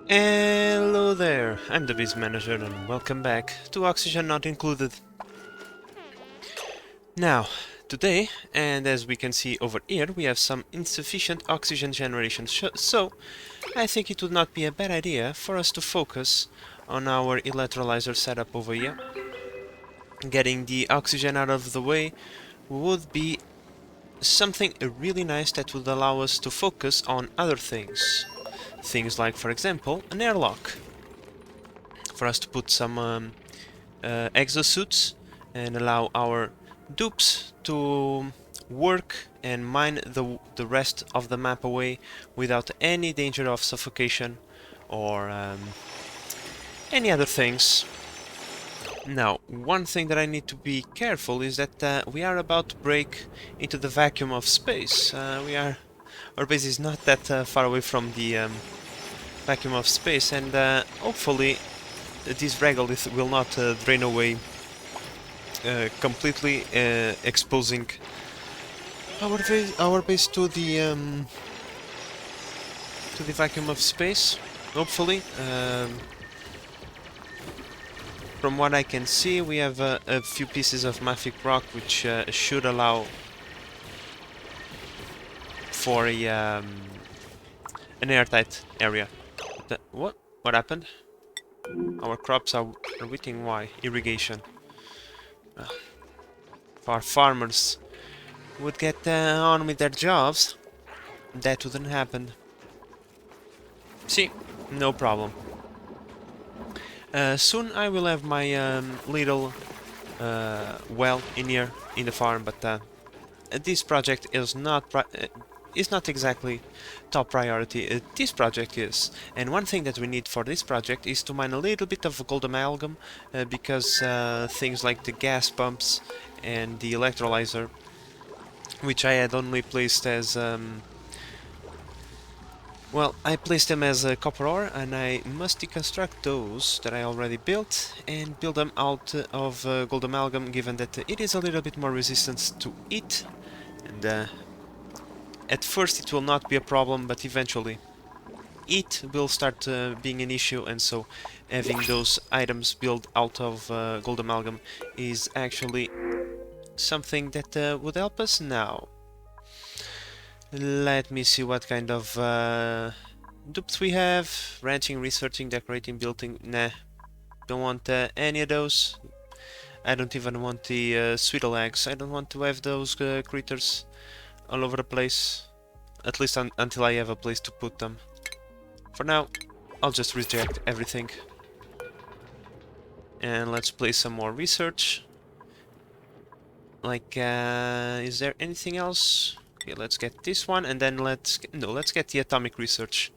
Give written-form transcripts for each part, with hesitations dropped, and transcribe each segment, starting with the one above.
Hello there, I'm the Biz Manager and welcome back to Oxygen Not Included. Now, today, and as we can see over here, we have some insufficient oxygen generation, so I think it would not be a bad idea for us to focus on our electrolyzer setup over here. Getting the oxygen out of the way would be something really nice that would allow us to focus on other things. Things like, for example, an airlock. For us to put some exosuits and allow our dupes to work and mine the rest of the map away without any danger of suffocation or any other things. Now, one thing that I need to be careful is that we are about to break into the vacuum of space. Our base is not that far away from the vacuum of space, and hopefully this regolith will not drain away completely, exposing our base to the vacuum of space. Hopefully, from what I can see, we have a few pieces of mafic rock which should allow for an airtight area. What happened? Our crops are waiting. Why? Irrigation. If our farmers would get on with their jobs, that wouldn't happen. See, no problem. Soon I will have my little well in here in the farm, but this project is not exactly top priority. This project is, and one thing that we need for this project is to mine a little bit of gold amalgam, because things like the gas pumps and the electrolyzer, which I had only placed as well, I placed them as a copper ore, and I must deconstruct those that I already built and build them out of gold amalgam, given that it is a little bit more resistant to it, and at first it will not be a problem, but eventually it will start being an issue, and so having those items built out of gold amalgam is actually something that would help us now. Let me see what kind of dupes we have. Ranching, researching, decorating, building. Nah, don't want any of those. I don't even want the sweetle eggs. I don't want to have those critters all over the place. At least until I have a place to put them. For now, I'll just reject everything. And let's play some more research. Like, is there anything else? Okay, let's get this one, and then let's get the atomic research.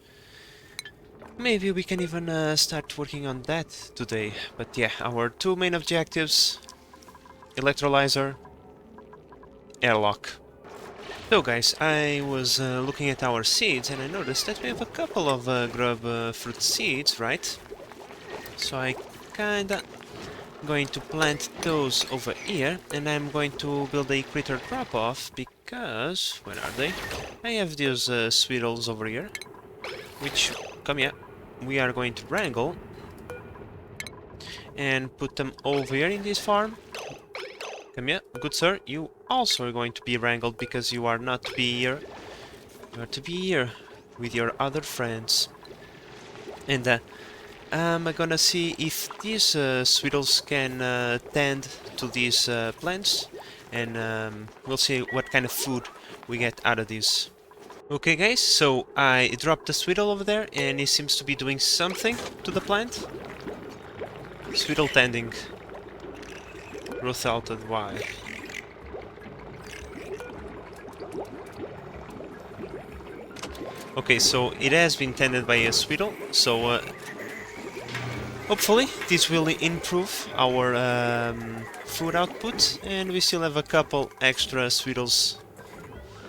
Maybe we can even start working on that today. But yeah, our two main objectives: electrolyzer, airlock. So guys, I was looking at our seeds, and I noticed that we have a couple of grub fruit seeds, right? So I kinda going to plant those over here, and I'm going to build a critter drop-off because... where are they? I have these sweetles over here, which, come here, we are going to wrangle and put them over here in this farm. Come here, good sir, you also are going to be wrangled because you are not to be here. You are to be here with your other friends. And I'm gonna see if these sweetles can tend to these plants, and we'll see what kind of food we get out of these. Okay guys, so I dropped the sweetle over there, and it seems to be doing something to the plant. Sweetle tending. Growth altered, why? Okay, so it has been tended by a sweetle, so hopefully this will improve our food output, and we still have a couple extra sweetles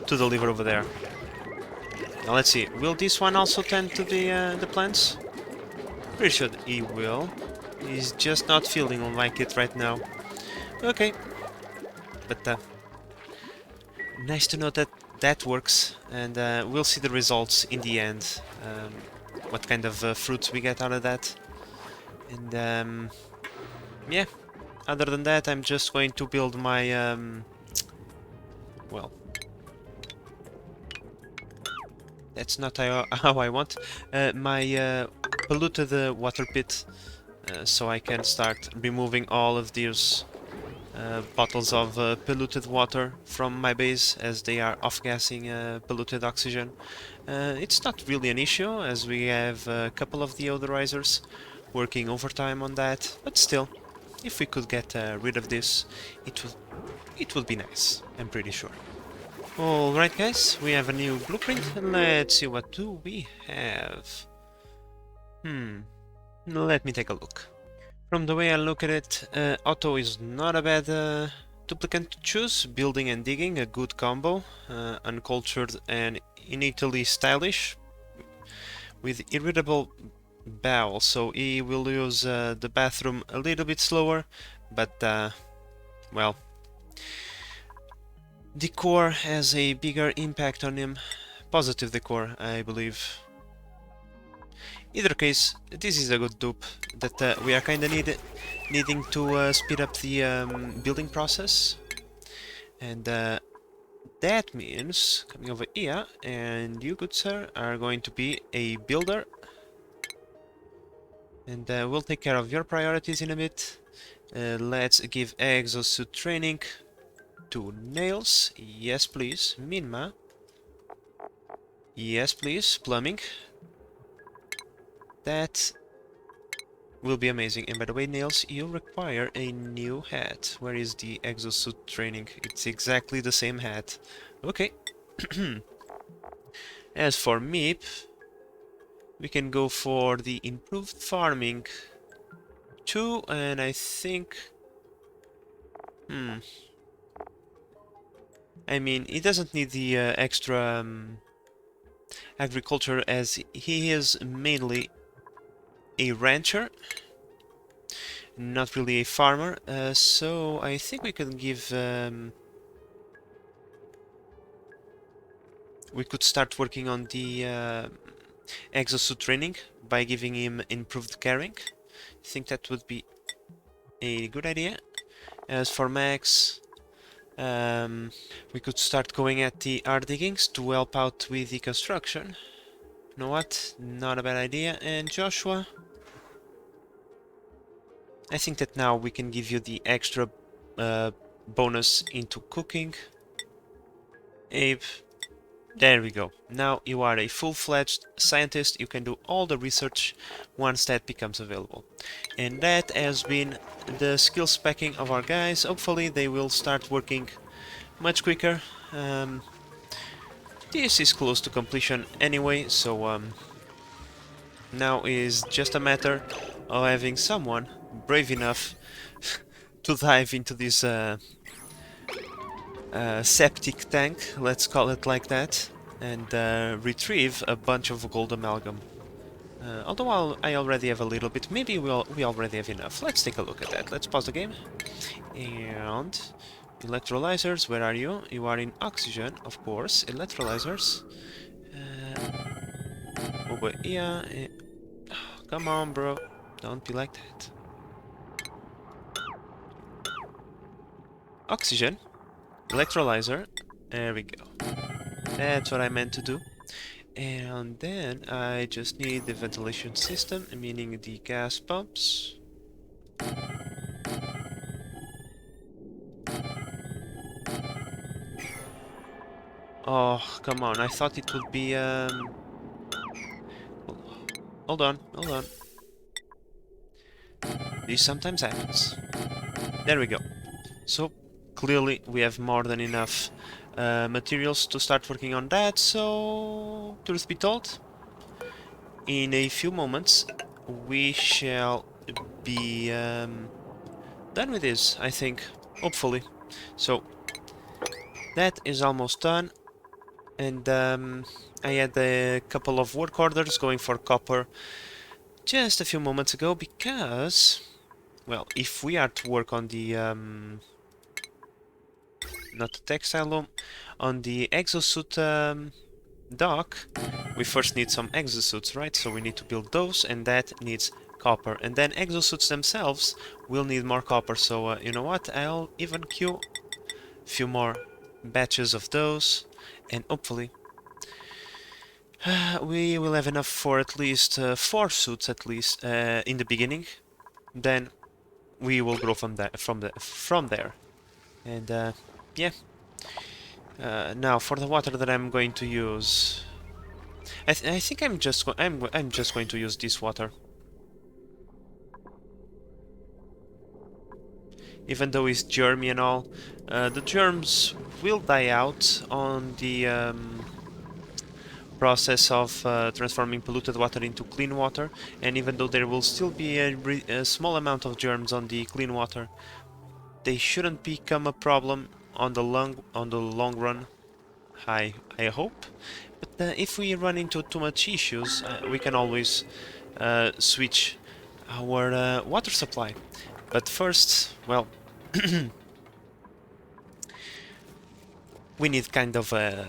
to deliver over there. Now let's see, will this one also tend to the plants? Pretty sure he will. He's just not feeling like it right now. Okay, but nice to know that that works, and we'll see the results in the end. what kind of fruits we get out of that. And yeah, other than that, I'm just going to build my well, that's not how I want my polluted water pit, so I can start removing all of these bottles of polluted water from my base, as they are off-gassing polluted oxygen. It's not really an issue, as we have a couple of deodorizers working overtime on that, but still, if we could get rid of this, it would be nice, I'm pretty sure. Alright guys, we have a new blueprint. Let's see, what do we have? Let me take a look. From the way I look at it, auto is not a bad duplicant to choose. Building and digging, a good combo. Uncultured and innately stylish. With irritable bowel, so he will use the bathroom a little bit slower, but well, decor has a bigger impact on him. Positive decor, I believe. Either case, this is a good dupe that we are kinda needing to speed up the building process. And that means, coming over here, and you, good sir, are going to be a builder. And we'll take care of your priorities in a bit. Let's give exosuit training to nails. Yes, please. Minma. Yes, please. Plumbing. That will be amazing. And by the way, nails, you require a new hat. Where is the exosuit training? It's exactly the same hat. Okay. As for Meep, we can go for the improved farming 2, and I think... I mean, he doesn't need the extra agriculture, as he is mainly a rancher, not really a farmer, so I think we can give... we could start working on the exosuit training by giving him improved carrying. I think that would be a good idea. As for Max, we could start going at the art diggings to help out with the construction. You know what? Not a bad idea. And Joshua, I think that now we can give you the extra bonus into cooking. Abe, there we go. Now you are a full-fledged scientist. You can do all the research once that becomes available. And that has been the skill specking of our guys. Hopefully they will start working much quicker. This is close to completion anyway, so now is just a matter of having someone brave enough to dive into this septic tank, let's call it like that, and retrieve a bunch of gold amalgam. Although I already have a little bit, maybe we already have enough. Let's take a look at that. Let's pause the game. And electrolyzers, where are you? You are in oxygen, of course. Electrolyzers. Over here. Come on, bro. Don't be like that. Oxygen. Electrolyzer. There we go. That's what I meant to do. And then I just need the ventilation system, meaning the gas pumps. Oh, come on, I thought it would be, Hold on, hold on. This sometimes happens. There we go. So, clearly we have more than enough materials to start working on that, so... Truth be told, in a few moments we shall be done with this, I think. Hopefully. So, that is almost done. And I had a couple of work orders going for copper just a few moments ago, because, well, if we are to work on the not the textile loom, on the exosuit dock, we first need some exosuits, right? So we need to build those, and that needs copper. And then exosuits themselves will need more copper. So you know what? I'll even queue a few more batches of those, and hopefully we will have enough for at least 4 suits at least in the beginning. Then we will grow from there. And yeah. Now for the water that I'm going to use, I think I'm just going to use this water, even though it's germy and all. The germs will die out on the process of transforming polluted water into clean water, and even though there will still be a small amount of germs on the clean water, they shouldn't become a problem on the long run. I hope. But if we run into too much issues, we can always switch our water supply. But first, well, we need kind of a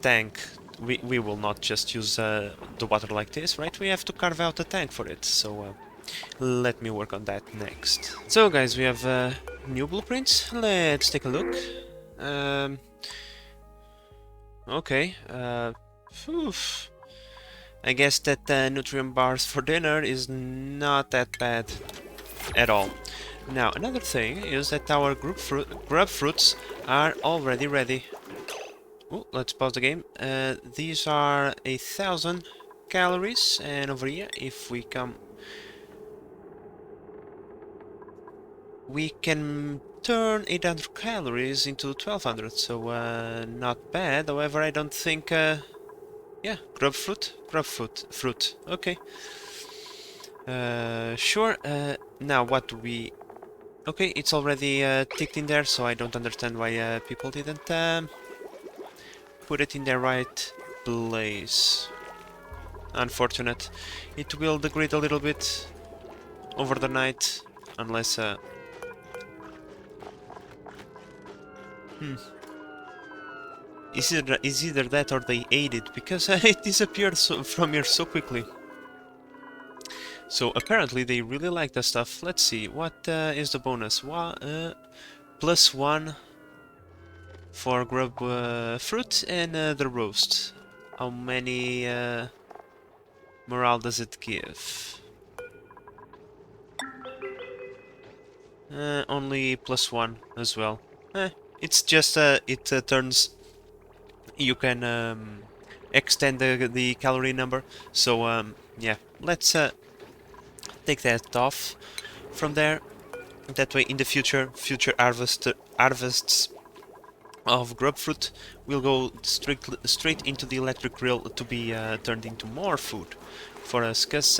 tank. We will not just use the water like this, right? We have to carve out a tank for it. So let me work on that next. So guys, we have new blueprints. Let's take a look. Okay. Oof. I guess that nutrient bars for dinner is not that bad at all. Now, another thing is that our grub fruits are already ready. Ooh, let's pause the game. These are 1,000 calories, and over here, if we come, we can turn 800 calories into 1,200. So not bad. However, I don't think. Yeah, grub fruit. Okay. Sure. Now what do we... Okay, it's already ticked in there, so I don't understand why people didn't put it in the right place. Unfortunate. It will degrade a little bit over the night, unless... Is either that or they ate it, because it disappeared from here so quickly. So apparently they really like the stuff. Let's see, what is the bonus? +1 for grub fruit and the roast. How many morale does it give? Only +1 as well. It's just it turns... You can extend the calorie number. So yeah, let's take that off from there. That way, in the future harvests of grub fruit will go straight into the electric grill to be turned into more food for us. Cause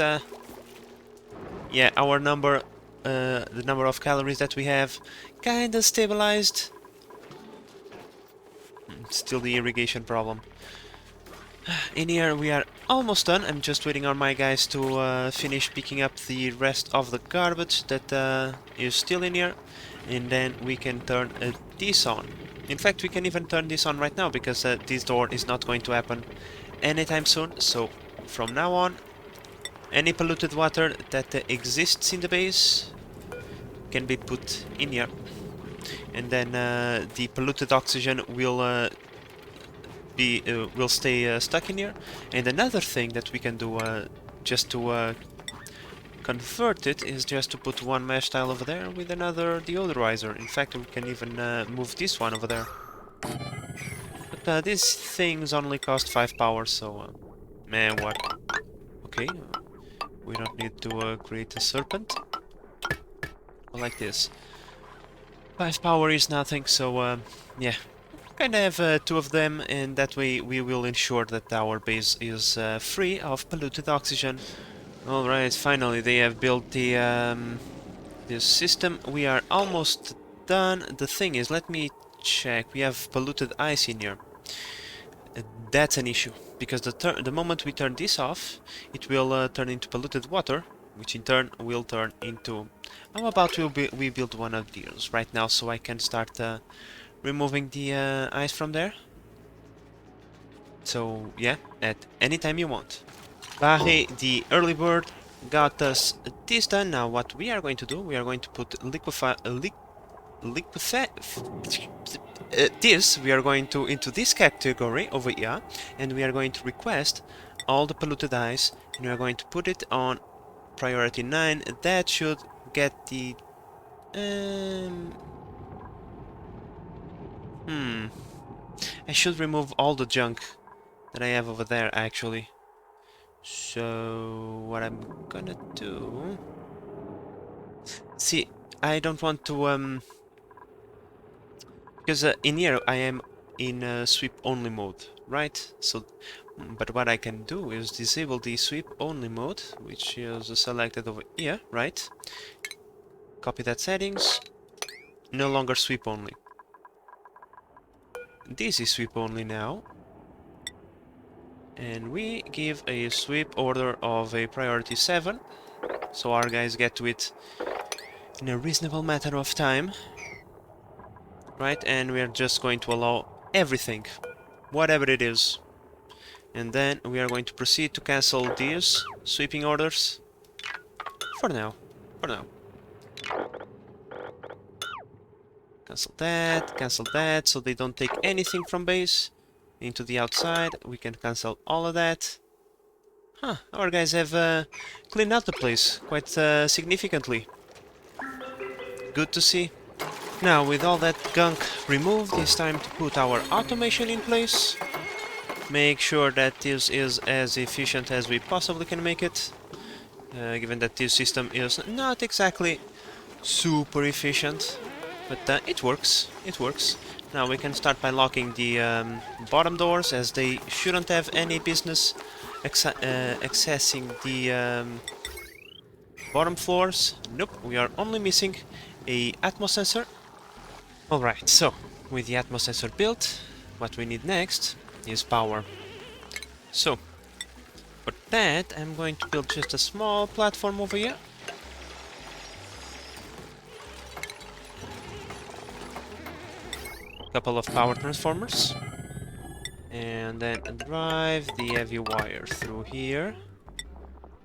yeah, our number, the number of calories that we have, kinda stabilized. Still the irrigation problem. In here we are almost done. I'm just waiting on my guys to finish picking up the rest of the garbage that is still in here, and then we can turn this on. In fact, we can even turn this on right now, because this door is not going to happen anytime soon. So from now on, any polluted water that exists in the base can be put in here, and then the polluted oxygen will stay stuck in here. And another thing that we can do just to convert it is just to put one mesh tile over there with another deodorizer. In fact, we can even move this one over there. But these things only cost 5 power, so man, what? Okay, we don't need to create a serpent like this. 5 power is nothing, so yeah. Kind of have 2 of them, and that way we will ensure that our base is free of polluted oxygen. Alright, finally they have built the this system. We are almost done. The thing is, let me check. We have polluted ice in here. That's an issue, because the moment we turn this off, it will turn into polluted water, which in turn will turn into... How about we build one of these right now, so I can start removing the ice from there? So yeah, at any time you want. Barry, the early bird, got us this done. Now what we are going to do, we are going to put this we are going to into this category over here, and we are going to request all the polluted ice, and we are going to put it on priority 9. That should get the I should remove all the junk that I have over there actually. So what I'm gonna do, see, I don't want to because in here I am in sweep only mode, right? So but what I can do is disable the sweep only mode, which is selected over here, right? Copy that settings, no longer sweep only. This is sweep only now, and we give a sweep order of a priority 7, so our guys get to it in a reasonable matter of time, right? And we are just going to allow everything, whatever it is, and then we are going to proceed to cancel these sweeping orders for now. Cancel that, so they don't take anything from base into the outside. We can cancel all of that. Huh, our guys have cleaned out the place quite significantly. Good to see. Now, with all that gunk removed, it's time to put our automation in place. Make sure that this is as efficient as we possibly can make it, given that this system is not exactly super efficient, but it works. Now we can start by locking the bottom doors, as they shouldn't have any business accessing the bottom floors. Nope, we are only missing a atmos sensor. Alright, so with the atmos sensor built, what we need next is power. So for that I'm going to build just a small platform over here. Couple of power transformers, and then drive the heavy wire through here.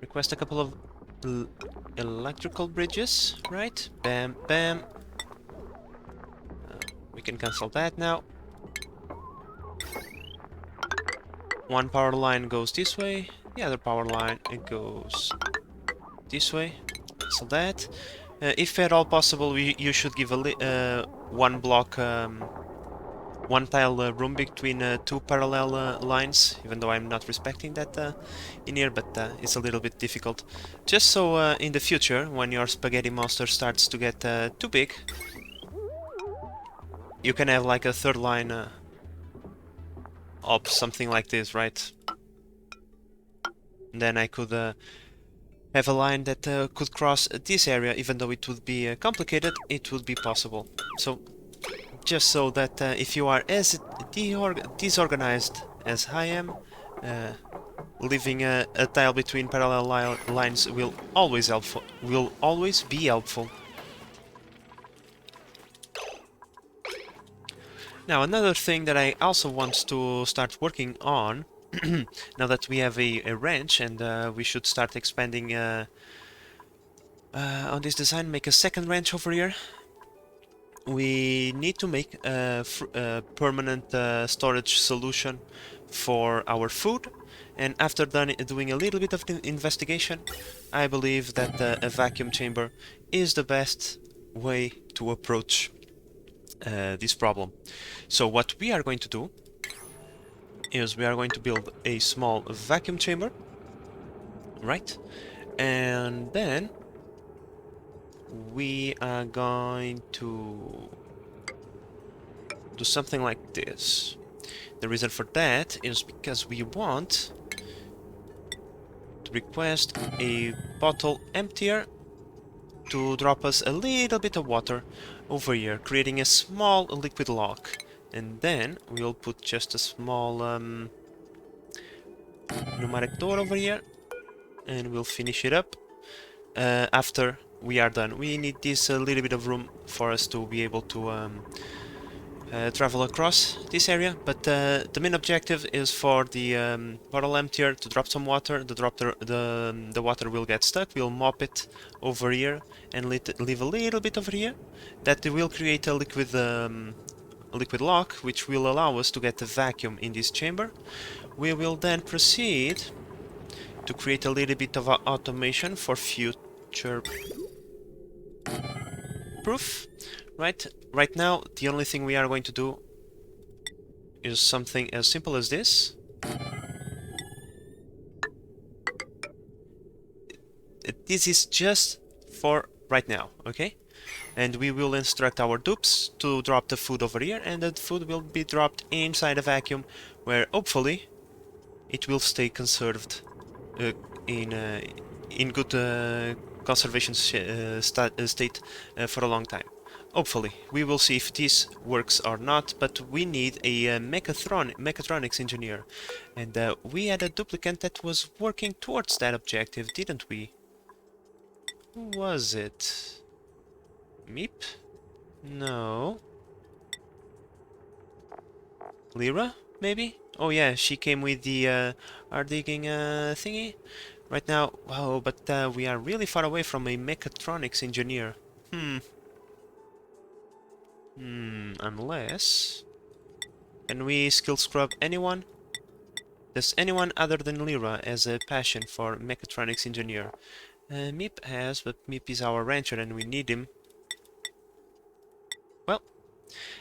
Request a couple of electrical bridges, right? Bam, bam. We can cancel that now. One power line goes this way, the other power line goes this way. Cancel that. If at all possible, you should give a one block one tile room between two parallel lines, even though I'm not respecting that in here, but it's a little bit difficult. Just so in the future, when your spaghetti monster starts to get too big, you can have like a third line of something like this, right? And then I could have a line that could cross this area. Even though it would be complicated, it would be possible. So just so that if you are as disorganized as I am, leaving a tile between parallel lines will always be helpful. Now, another thing that I also want to start working on, now that we have a wrench, and we should start expanding on this design, make a second wrench over here. We need to make a permanent storage solution for our food, and after doing a little bit of investigation, I believe that a vacuum chamber is the best way to approach this problem. So what we are going to do is we are going to build a small vacuum chamber, right? And then we are going to do something like this. The reason for that is because we want to request a bottle emptier to drop us a little bit of water over here, creating a small liquid lock. And then we'll put just a small pneumatic door over here, and we'll finish it up after we are done. We need this a little bit of room for us to be able to travel across this area, but the main objective is for the bottle emptier to drop some water. The water will get stuck. We'll mop it over here and leave a little bit over here. That will create a liquid lock, which will allow us to get a vacuum in this chamber. We will then proceed to create a little bit of automation for future proof. Right now, the only thing we are going to do is something as simple as this. This is just for right now, okay? And we will instruct our dupes to drop the food over here, and the food will be dropped inside a vacuum, where hopefully it will stay conserved uh, in good conservation state for a long time. Hopefully, we will see if this works or not, but we need a mechatronics engineer. And we had a duplicant that was working towards that objective, didn't we? Who was it? Meep? No. Lyra, maybe? Oh yeah, she came with the art digging thingy. Right now, wow, but we are really far away from a mechatronics engineer. Unless... Can we skill scrub anyone? Does anyone other than Lyra has a passion for mechatronics engineer? Meep has, but Meep is our rancher and we need him. Well,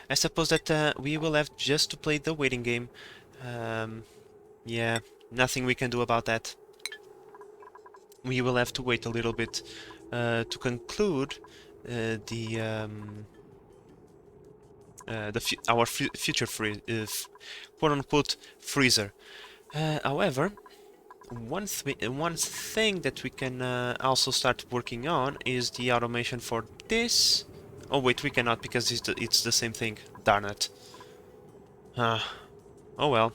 I suppose that we will have just to play the waiting game. Yeah, nothing we can do about that. We will have to wait a little bit to conclude our future quote-unquote freezer. However, one thing that we can also start working on is the automation for this. Oh wait, we cannot because it's the same thing. Darn it. Oh well.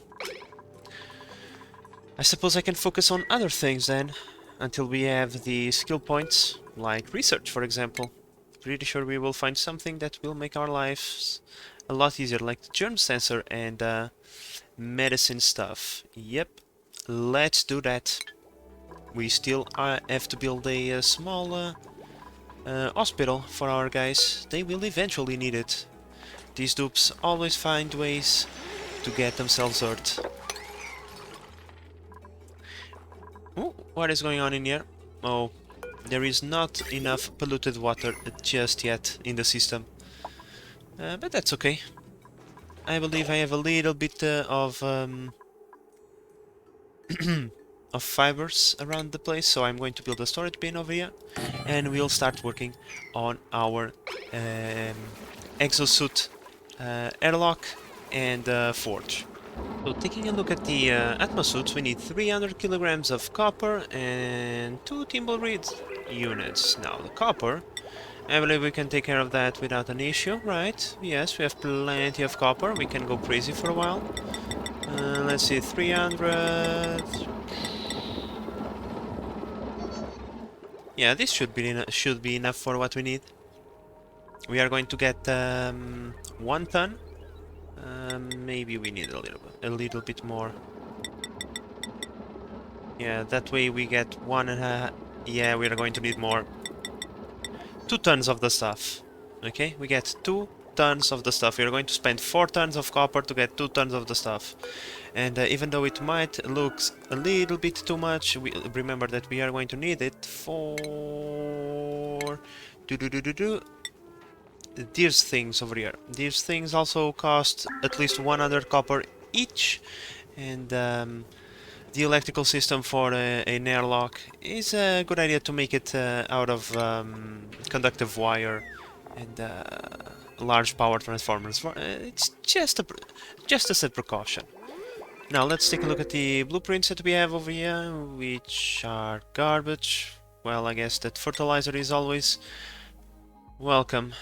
I suppose I can focus on other things then, until we have the skill points, like research, for example. Pretty sure we will find something that will make our lives a lot easier, like the germ sensor and medicine stuff. Yep, let's do that. We still have to build a small hospital for our guys. They will eventually need it. These dupes always find ways to get themselves hurt. Ooh, what is going on in here? Oh, there is not enough polluted water just yet in the system. But that's okay. I believe I have a little bit of of fibers around the place, so I'm going to build a storage bin over here, and we'll start working on our exosuit airlock and forge. So taking a look at the atmosuits, we need 300 kilograms of copper and 2 timber reed units. Now the copper, I believe we can take care of that without an issue, right? Yes, we have plenty of copper, we can go crazy for a while. Let's see, 300... Yeah, this should be enough for what we need. We are going to get 1 ton. Maybe we need a little bit more. Yeah, that way we get 1.5. Yeah, we are going to need more. 2 tons of the stuff. Okay, we get 2 tons of the stuff. We are going to spend 4 tons of copper to get 2 tons of the stuff. And even though it might look a little bit too much, remember that we are going to need it for... These things over here. These things also cost at least 100 copper each, and the electrical system for an airlock is a good idea to make it out of conductive wire and large power transformers. It's just a precaution. Now let's take a look at the blueprints that we have over here, which are garbage. Well, I guess that fertilizer is always welcome.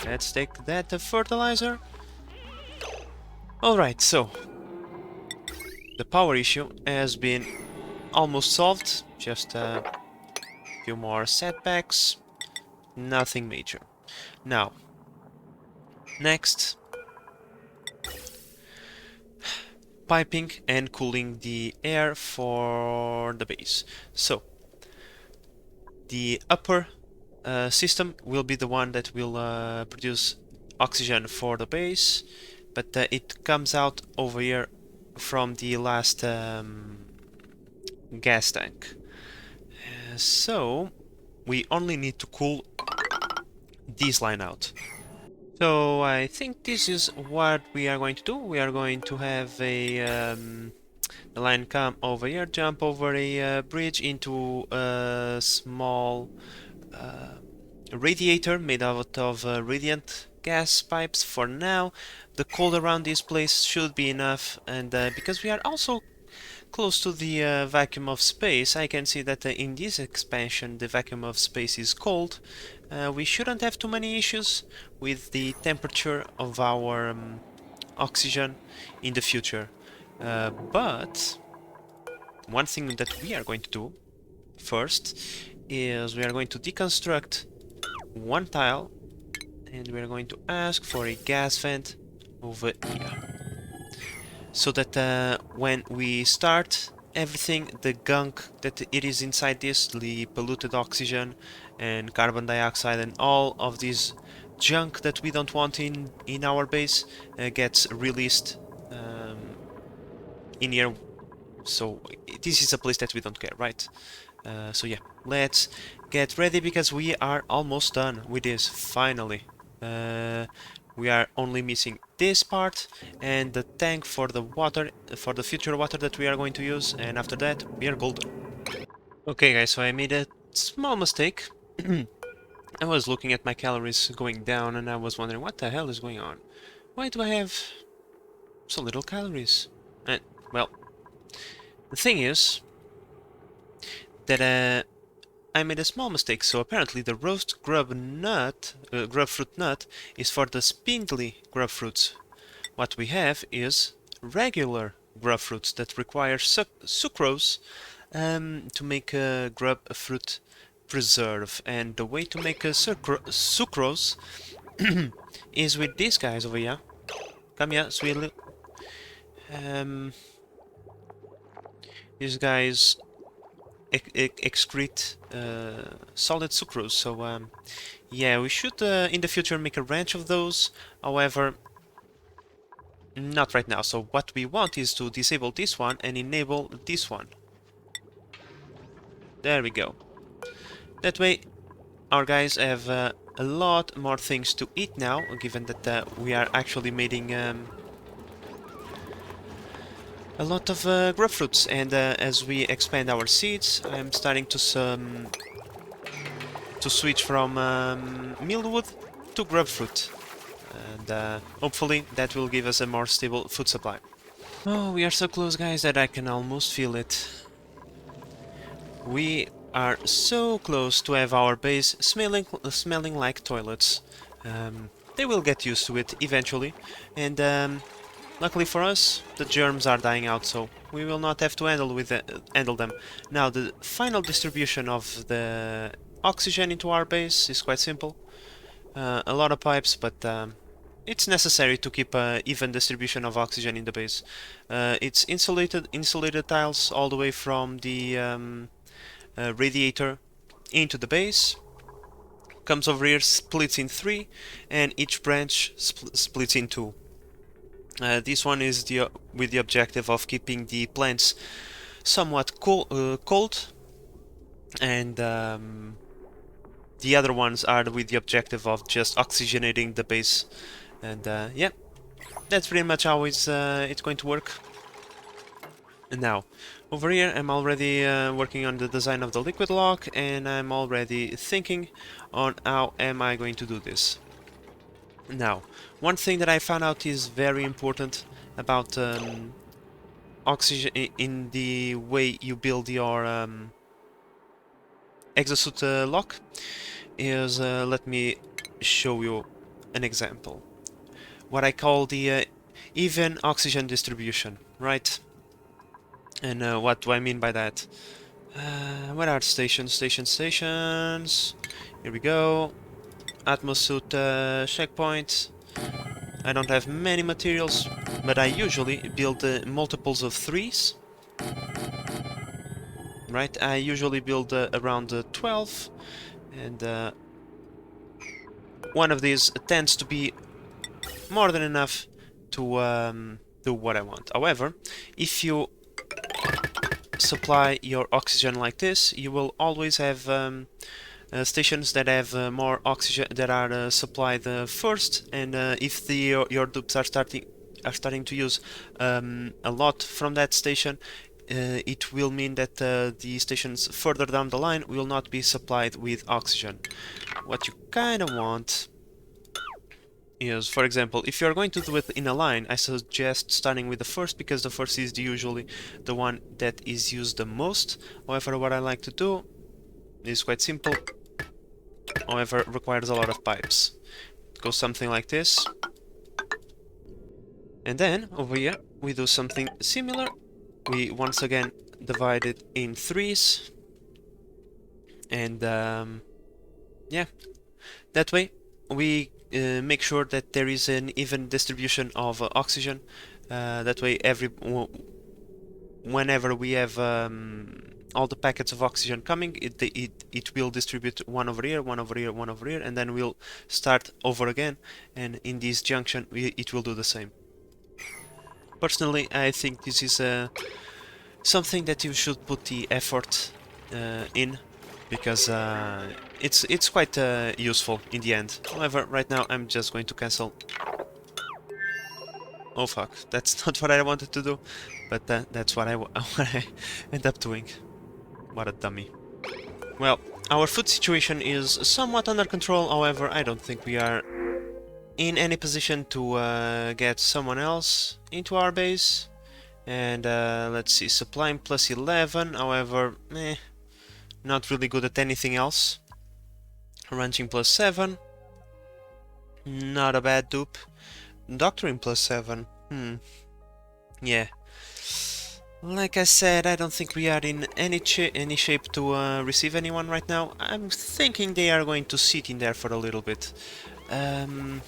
Let's take that fertilizer. Alright, so the power issue has been almost solved. Just a few more setbacks. Nothing major. Now, Next, piping and cooling the air for the base. So the upper system will be the one that will produce oxygen for the base, but it comes out over here from the last gas tank. So we only need to cool this line out. So I think this is what we are going to do. We are going to have the line come over here, jump over a bridge into a small radiator made out of radiant gas pipes for now. The cold around this place should be enough, and because we are also close to the vacuum of space, I can see that in this expansion the vacuum of space is cold. We shouldn't have too many issues with the temperature of our oxygen in the future. But one thing that we are going to do first is we are going to deconstruct one tile, and we are going to ask for a gas vent over here, so that when we start everything, the gunk that it is inside this, the polluted oxygen and carbon dioxide and all of this junk that we don't want in our base gets released in here. So this is a place that we don't care, right? So yeah, let's get ready because we are almost done with this, finally. We are only missing this part and the tank for the water, for the future water that we are going to use, and after that we are golden. Okay guys, so I made a small mistake. I was looking at my calories going down and I was wondering what the hell is going on. Why do I have so little calories? And, well, the thing is that I made a small mistake. So apparently the roast grubfruit nut is for the spindly grubfruits. What we have is regular grubfruits that require sucrose to make a grubfruit preserve. And the way to make a sucrose is with these guys over here. Come here, sweetie. These guys excrete solid sucrose, so yeah, we should in the future make a ranch of those. However, not right now. So what we want is to disable this one and enable this one. There we go. That way our guys have a lot more things to eat now, given that we are actually making a lot of grapefruits, and as we expand our seeds, I'm starting to switch from mildwood to grapefruit, and hopefully that will give us a more stable food supply. Oh, we are so close, guys, that I can almost feel it. We are so close to have our base smelling like toilets. They will get used to it eventually, and luckily for us, the germs are dying out, so we will not have to handle them. Now, the final distribution of the oxygen into our base is quite simple. A lot of pipes, but it's necessary to keep an even distribution of oxygen in the base. It's insulated tiles all the way from the radiator into the base. Comes over here, splits in 3, and each branch splits in 2. This one is with the objective of keeping the plants somewhat cold, and the other ones are with the objective of just oxygenating the base. And yeah, that's pretty much how it's going to work. And now, over here I'm already working on the design of the liquid lock, and I'm already thinking on how am I going to do this. Now, one thing that I found out is very important about oxygen in the way you build your exosuit lock is, let me show you an example. What I call the even oxygen distribution, right? And what do I mean by that? What are stations? Stations. Here we go. Atmosuit checkpoint. I don't have many materials, but I usually build multiples of 3s. Right, I usually build around 12, and one of these tends to be more than enough to do what I want. However, if you supply your oxygen like this, you will always have stations that have more oxygen that are supplied first, and if your dupes are starting to use a lot from that station, it will mean that the stations further down the line will not be supplied with oxygen. What you kind of want is, for example, if you're going to do it in a line, I suggest starting with the first, because the first is usually the one that is used the most. However, what I like to do is quite simple, however, requires a lot of pipes. It goes something like this. And then, over here, we do something similar. We once again divide it in 3s. And, yeah, that way we make sure that there is an even distribution of oxygen. That way, whenever we have all the packets of oxygen coming, it will distribute one over here, one over here, one over here, and then we'll start over again, and in this junction it will do the same. Personally, I think this is something that you should put the effort in, because it's quite useful in the end. However, right now I'm just going to cancel. Oh fuck, that's not what I wanted to do, but that's what I end up doing. What a dummy. Well, our food situation is somewhat under control, however, I don't think we are in any position to get someone else into our base. And let's see, supplying plus 11, however, not really good at anything else. Ranching plus 7, not a bad dupe. Doctoring plus 7, yeah. Like I said, I don't think we are in any shape to receive anyone right now. I'm thinking they are going to sit in there for a little bit. The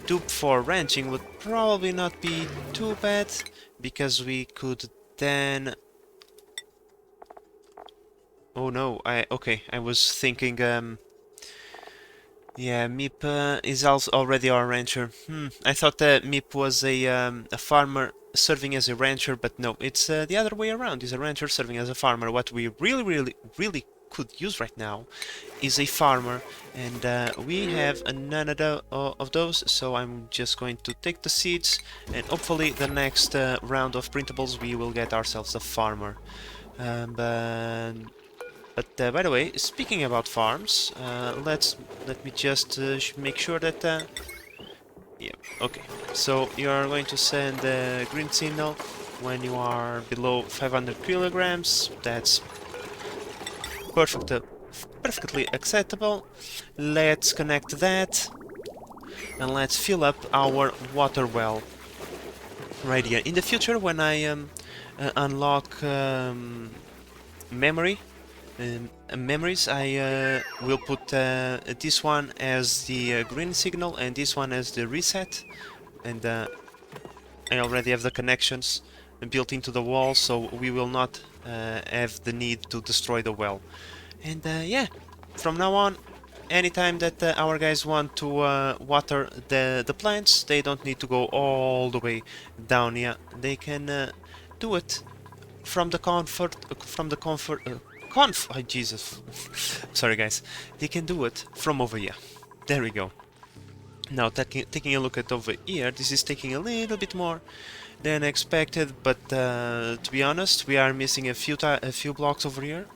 dupe for ranching would probably not be too bad, because we could then... Oh no, I was thinking, yeah, Meep is also already our rancher. I thought that Meep was a farmer serving as a rancher, but no, it's the other way around. He's a rancher serving as a farmer. What we really could use right now is a farmer, and we have none of those, so I'm just going to take the seeds, and hopefully the next round of printables we will get ourselves a farmer. But by the way, speaking about farms, let me just make sure that yeah, okay. So you are going to send the green signal when you are below 500 kilograms. That's perfectly acceptable. Let's connect that, and let's fill up our water well right here. In the future, when I unlock memories, I will put this one as the green signal and this one as the reset, and I already have the connections built into the wall, so we will not have the need to destroy the well. And yeah, from now on, anytime that our guys want to water the plants, they don't need to go all the way down here. They can do it from the comfort oh, Jesus. Sorry guys. They can do it from over here. There we go. Now taking a look at over here, this is taking a little bit more than expected, but to be honest, we are missing a few blocks over here.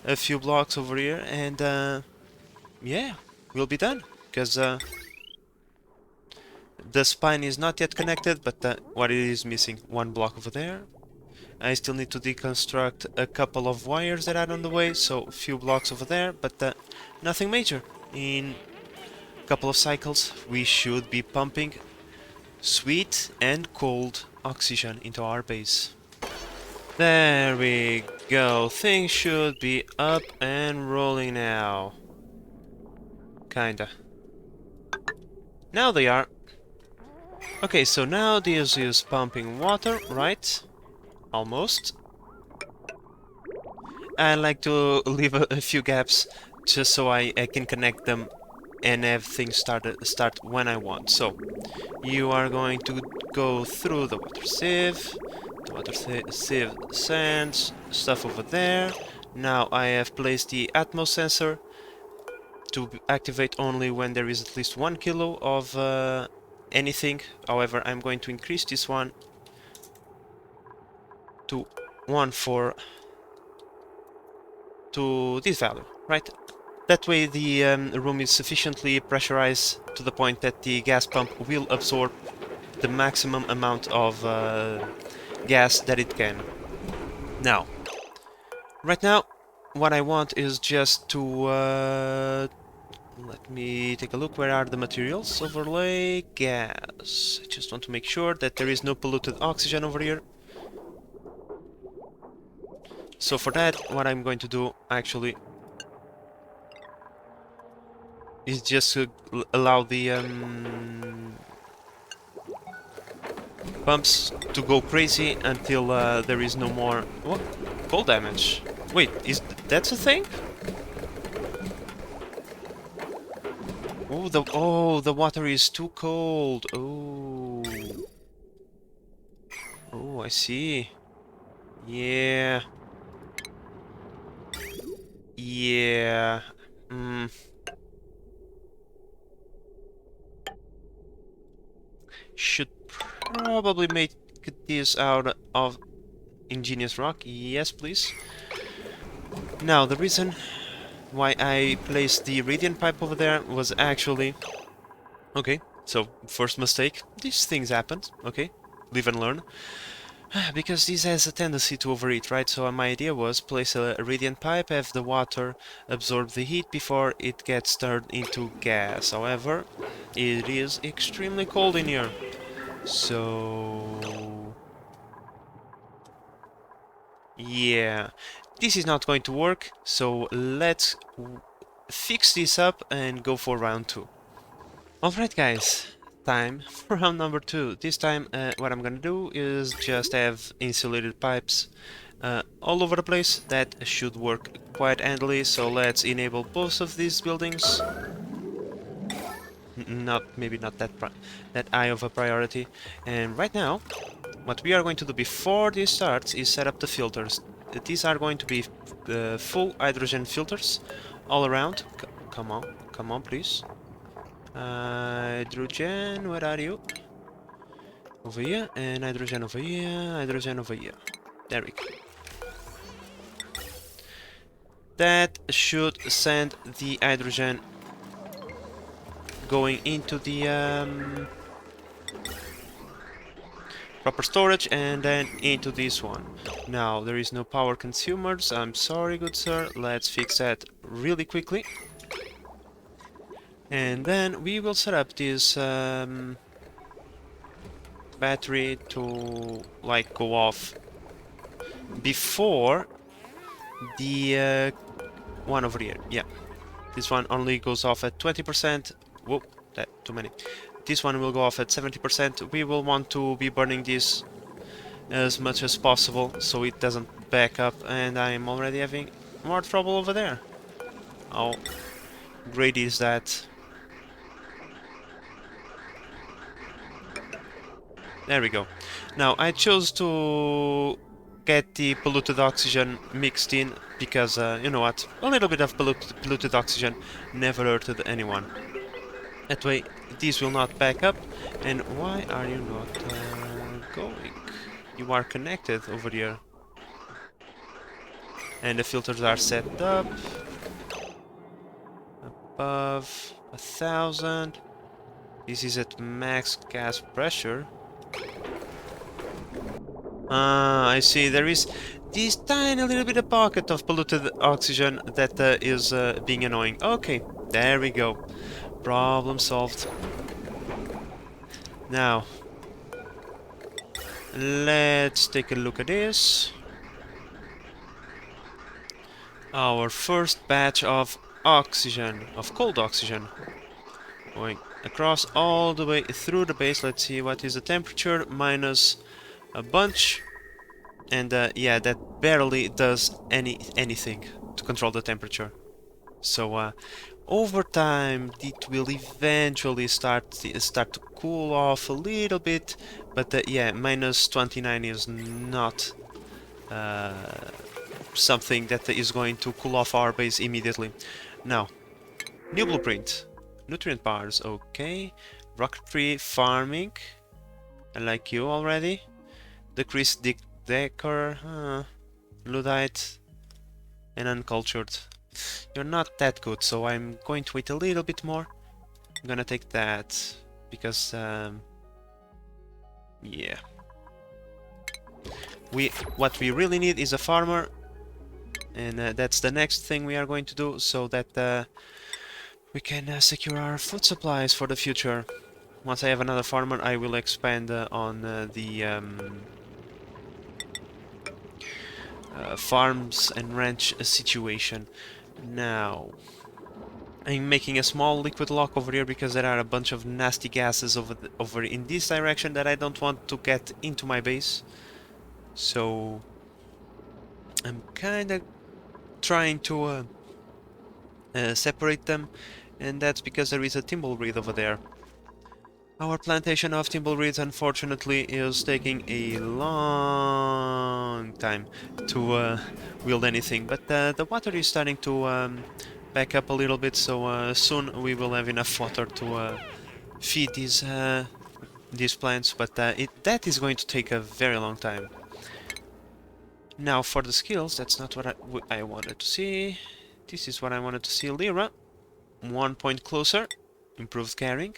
And yeah, we'll be done, because the spine is not yet connected, but what it is missing, one block over there. I still need to deconstruct a couple of wires that are on the way, so a few blocks over there, but nothing major. In a couple of cycles, we should be pumping sweet and cold oxygen into our base. There we go. Things should be up and rolling now. Kinda. Now they are. Okay, so now this is pumping water, right? Almost. I like to leave a few gaps just so I can connect them and have things start when I want. So you are going to go through the water sieve sends stuff over there. Now I have placed the Atmos sensor to activate only when there is at least 1 kilo of anything. However, I'm going to increase this one to 1 for to this value, right? That way the room is sufficiently pressurized to the point that the gas pump will absorb the maximum amount of gas that it can. Now, right now, what I want is just to let me take a look. Where are the materials? Overlay gas. I just want to make sure that there is no polluted oxygen over here. So for that, what I'm going to do actually is just allow the pumps to go crazy until there is no more... What? Cold damage. Wait, that's a thing? Oh, the water is too cold. Oh. Oh, I see. Yeah. Yeah. Should probably make this out of ingenious rock. Yes, please. Now, the reason why I placed the radiant pipe over there was actually... Okay, so first mistake. These things happen. Okay, live and learn. Because this has a tendency to overheat, right? So my idea was place a radiant pipe, have the water absorb the heat before it gets turned into gas. However, it is extremely cold in here. So... yeah, this is not going to work, so let's fix this up and go for round 2. Alright guys, time for round number 2. This time what I'm gonna do is just have insulated pipes all over the place. That should work quite handily, so let's enable both of these buildings. Maybe not that high of a priority. And right now, what we are going to do before this starts is set up the filters. These are going to be full hydrogen filters all around. Come on, please. Hydrogen, where are you? Over here, and hydrogen over here, hydrogen over here. There we go. That should send the hydrogen going into the proper storage and then into this one. Now, there is no power consumers. I'm sorry, good sir. Let's fix that really quickly. And then we will set up this battery to like go off before the one over here. Yeah, this one only goes off at 20%. Whoa, that too many. This one will go off at 70%. We will want to be burning this as much as possible so it doesn't back up, and I'm already having more trouble over there. How great is that? There we go. Now, I chose to get the polluted oxygen mixed in because, you know what, a little bit of polluted oxygen never hurted anyone. That way, these will not back up. And why are you not going? You are connected over here. And the filters are set up. Above 1,000. This is at max gas pressure. I see. There is this tiny little bit of pocket of polluted oxygen that is being annoying. Okay, there we go. Problem solved. Now, let's take a look at this. Our first batch of oxygen, of cold oxygen, going across all the way through the base. Let's see what is the temperature, minus a bunch. And yeah, that barely does anything to control the temperature. So over time it will eventually start to cool off a little bit, but yeah, minus 29 is not something that is going to cool off our base immediately. Now, new blueprint, nutrient bars, okay, rocketry, farming, I like you already, decrease decor, Luddite, and uncultured. You're not that good, so I'm going to wait a little bit more. I'm gonna take that because yeah, what we really need is a farmer, and that's the next thing we are going to do, so that we can secure our food supplies for the future. Once I have another farmer, I will expand on the farms and ranch situation. Now, I'm making a small liquid lock over here because there are a bunch of nasty gases over in this direction that I don't want to get into my base. So I'm kind of trying to separate them, and that's because there is a thimbleweed over there. Our plantation of thimbleweeds, unfortunately, is taking a long time to wield anything, but the water is starting to back up a little bit, so soon we will have enough water to feed these plants, but that is going to take a very long time. Now for the skills, that's not what I wanted to see. This is what I wanted to see. Lyra, 1 point closer, improved carrying.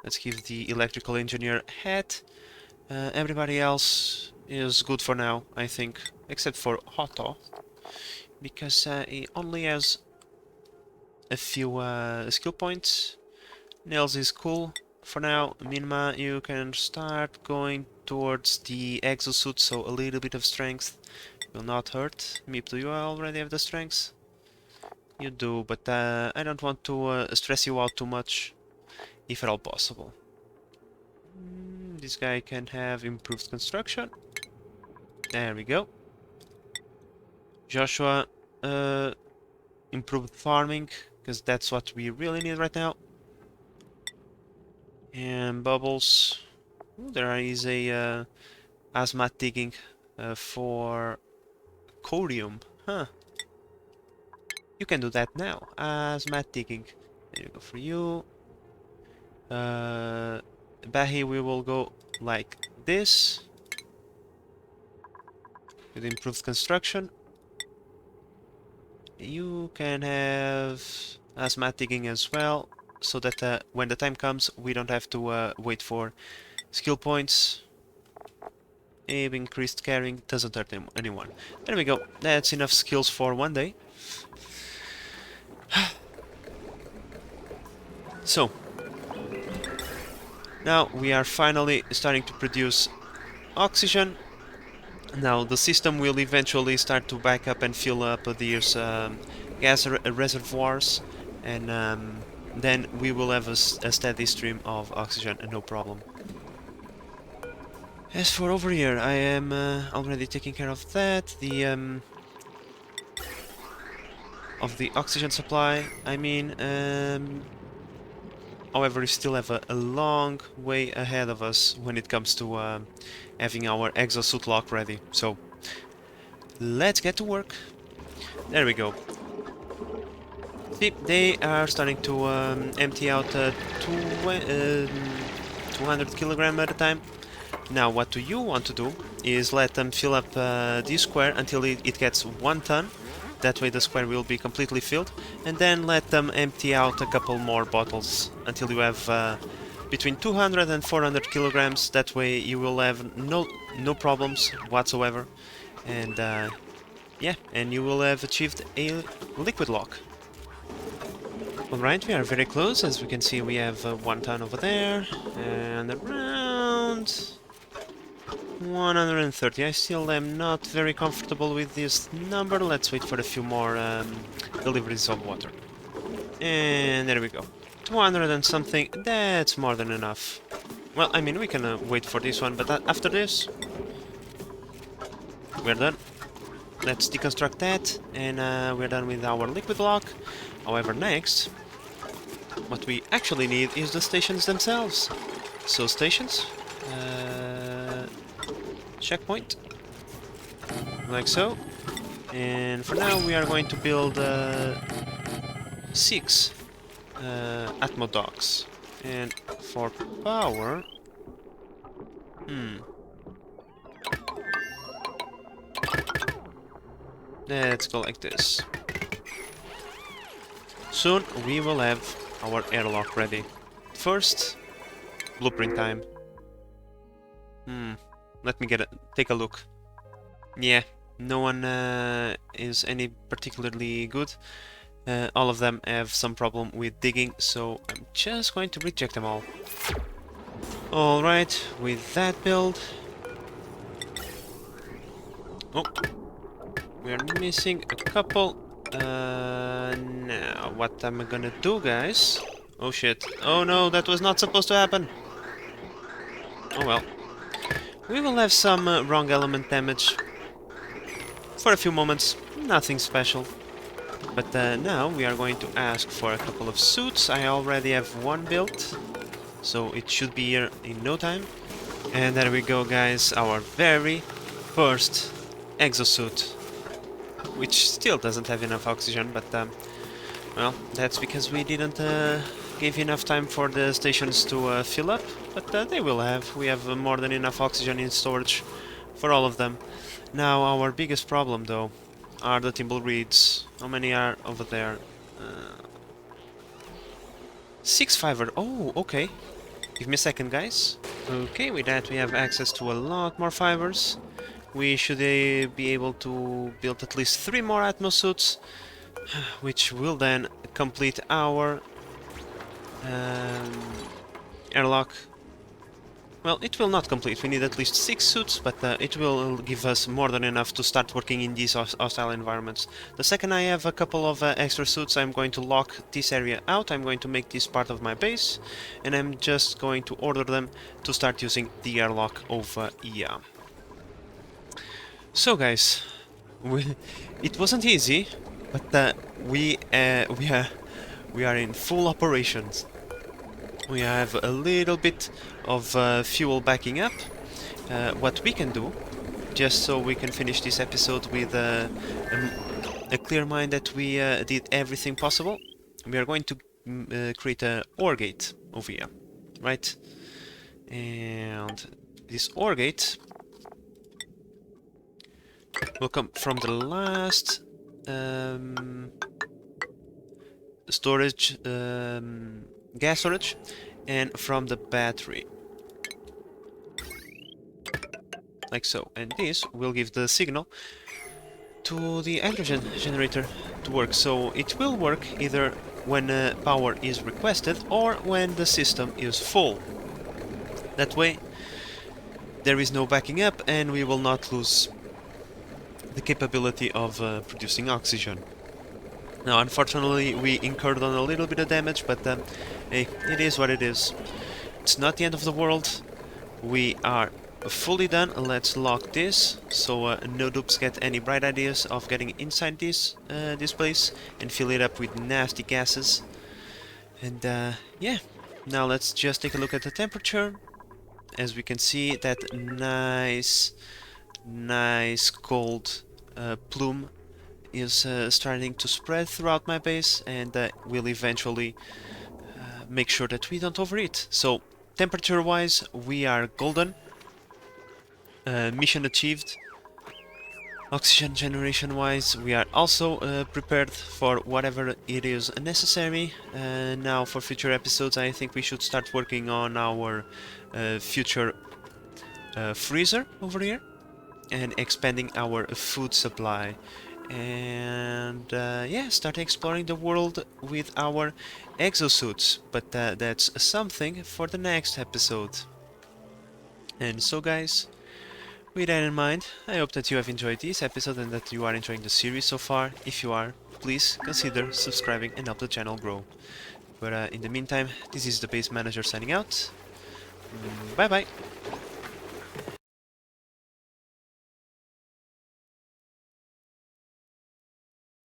Let's give the electrical engineer hat. Everybody else is good for now, I think, except for Otto, because he only has a few skill points. Nails is cool for now. Minima, you can start going towards the exosuit, so a little bit of strength will not hurt. Meep, do you already have the strength? You do, but I don't want to stress you out too much, if at all possible. This guy can have improved construction. There we go. Joshua, improved farming, because that's what we really need right now. And Bubbles, there is a hazmat digging for corium. Huh. You can do that now. Hazmat digging. There you go for you. Bahi, we will go like this. With improved construction. You can have hazmat digging as well, so that when the time comes, we don't have to wait for skill points. Abe increased carrying doesn't hurt anyone. There we go. That's enough skills for one day. So, now we are finally starting to produce oxygen. Now the system will eventually start to back up and fill up these gas reservoirs, and then we will have a steady stream of oxygen and no problem. As for over here, I am already taking care of that. Of the oxygen supply, I mean. However, we still have a long way ahead of us when it comes to having our exosuit lock ready. So, let's get to work. There we go. See, they are starting to empty out 200 kilogram at a time. Now, what do you want to do is let them fill up this square until it gets 1 ton. That way the square will be completely filled, and then let them empty out a couple more bottles until you have between 200 and 400 kilograms. That way you will have no problems whatsoever, and yeah, and you will have achieved a liquid lock. Alright, we are very close. As we can see, we have 1 ton over there, and around 130. I still am not very comfortable with this number. Let's wait for a few more deliveries of water. And there we go. 200 and something, that's more than enough. Well, I mean, we can wait for this one, but after this, we're done. Let's deconstruct that, and we're done with our liquid lock. However, next, what we actually need is the stations themselves. So stations, checkpoint, like so. And for now, we are going to build 6 Atmo docks. And for power, let's go like this. Soon we will have our airlock ready. First, blueprint time. Let me take a look. Yeah, no one is any particularly good. All of them have some problem with digging, so I'm just going to reject them all. Alright, with that build... Oh, we are missing a couple. Now, what am I gonna do, guys? Oh shit. Oh no, that was not supposed to happen. Oh well. We will have some wrong element damage for a few moments. Nothing special. But now we are going to ask for a couple of suits. I already have one built, so it should be here in no time. And there we go, guys, our very first exosuit, which still doesn't have enough oxygen, but well, that's because we didn't give enough time for the stations to fill up, but they will have. We have more than enough oxygen in storage for all of them. Now, our biggest problem, though, are the Timbleweeds. How many are over there? 6 fiber. Oh, okay. Give me a second, guys. Okay, with that we have access to a lot more fibers. We should be able to build at least 3 more Atmosuits, which will then complete our airlock. Well, it will not complete. We need at least 6 suits, but it will give us more than enough to start working in these hostile environments. The second I have a couple of extra suits, I'm going to lock this area out. I'm going to make this part of my base, and I'm just going to order them to start using the airlock over here. So guys, it wasn't easy, but we are in full operations. We have a little bit of fuel backing up. What we can do, just so we can finish this episode with a clear mind that we did everything possible, we are going to create an OR gate over here, right? And this OR gate will come from the last storage, gas storage, and from the battery, like so. And this will give the signal to the hydrogen generator to work. So it will work either when power is requested or when the system is full. That way there is no backing up and we will not lose the capability of producing oxygen. Now, unfortunately, we incurred on a little bit of damage, but hey, it is what it is. It's not the end of the world. We are fully done. Let's lock this, so no dupes get any bright ideas of getting inside this place and fill it up with nasty gases. And yeah, now let's just take a look at the temperature. As we can see, that nice cold plume is starting to spread throughout my base, and will eventually make sure that we don't overheat. So temperature wise we are golden. Mission achieved. Oxygen generation wise we are also prepared for whatever it is necessary. Now for future episodes I think we should start working on our future freezer over here and expanding our food supply. And yeah, start exploring the world with our exosuits, but that's something for the next episode. And so guys, with that in mind, I hope that you have enjoyed this episode and that you are enjoying the series so far. If you are, please consider subscribing and help the channel grow. But in the meantime, this is the base manager signing out. Bye bye.